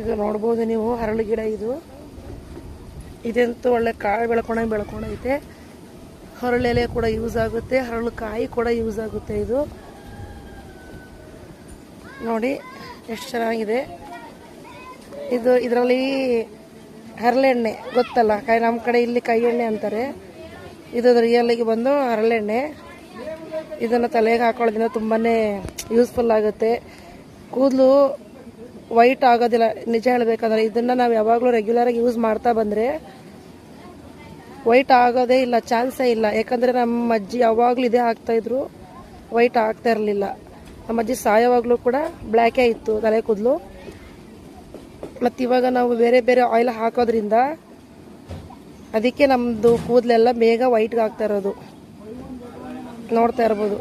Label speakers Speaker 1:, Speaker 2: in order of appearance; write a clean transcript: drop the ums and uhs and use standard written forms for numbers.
Speaker 1: ಇದು ನೋಡ್ಬೋದು ನೀವು, ಹರಳು ಗಿಡ ಇದು. ಇದಂತೂ ಒಳ್ಳೆ ಕಾಳು ಬೆಳ್ಕೊಂಡೈತೆ. ಹರಳೆಲೆ ಕೂಡ ಯೂಸ್ ಆಗುತ್ತೆ, ಹರಳು ಕಾಯಿ ಕೂಡ ಯೂಸ್ ಆಗುತ್ತೆ. ಇದು ನೋಡಿ ಎಷ್ಟು ಚೆನ್ನಾಗಿದೆ. ಇದರಲ್ಲಿ ಹರಳೆಣ್ಣೆ ಗೊತ್ತಲ್ಲ, ನಮ್ಮ ಕಡೆ ಇಲ್ಲಿ ಕೈ ಎಣ್ಣೆ ಅಂತಾರೆ. ಇದು ರಿಯಲ್ಗೆ ಬಂದು ಹರಳೆಣ್ಣೆ. ಇದನ್ನು ತಲೆಗೆ ಹಾಕೊಳ್ಳೋದ್ರಿಂದ ತುಂಬಾ ಯೂಸ್ಫುಲ್ ಆಗುತ್ತೆ. ಕೂದಲು ವೈಟ್ ಆಗೋದಿಲ್ಲ. ನಿಜ ಹೇಳಬೇಕಂದ್ರೆ ಇದನ್ನು ನಾವು ಯಾವಾಗಲೂ ರೆಗ್ಯುಲರಾಗಿ ಯೂಸ್ ಮಾಡ್ತಾ ಬಂದರೆ ವೈಟ್ ಆಗೋದೇ ಇಲ್ಲ, ಚಾನ್ಸೇ ಇಲ್ಲ. ಯಾಕಂದರೆ ನಮ್ಮ ಅಜ್ಜಿ ಯಾವಾಗಲೂ ಇದೇ ಹಾಕ್ತಾಯಿದ್ರು, ವೈಟ್ ಆಗ್ತಾ ಇರಲಿಲ್ಲ. ನಮ್ಮ ಅಜ್ಜಿ ಸಾಯೋವಾಗಲೂ ಕೂಡ ಬ್ಲ್ಯಾಕೇ ಇತ್ತು ತಲೆ ಕೂದಲು. ಮತ್ತು ಇವಾಗ ನಾವು ಬೇರೆ ಬೇರೆ ಆಯಿಲ್ ಹಾಕೋದ್ರಿಂದ ಅದಕ್ಕೆ ನಮ್ಮದು ಕೂದಲೆಲ್ಲ ಬೇಗ ವೈಟ್ಗೆ ಆಗ್ತಾ ಇರೋದು ನೋಡ್ತಾ ಇರ್ಬೋದು.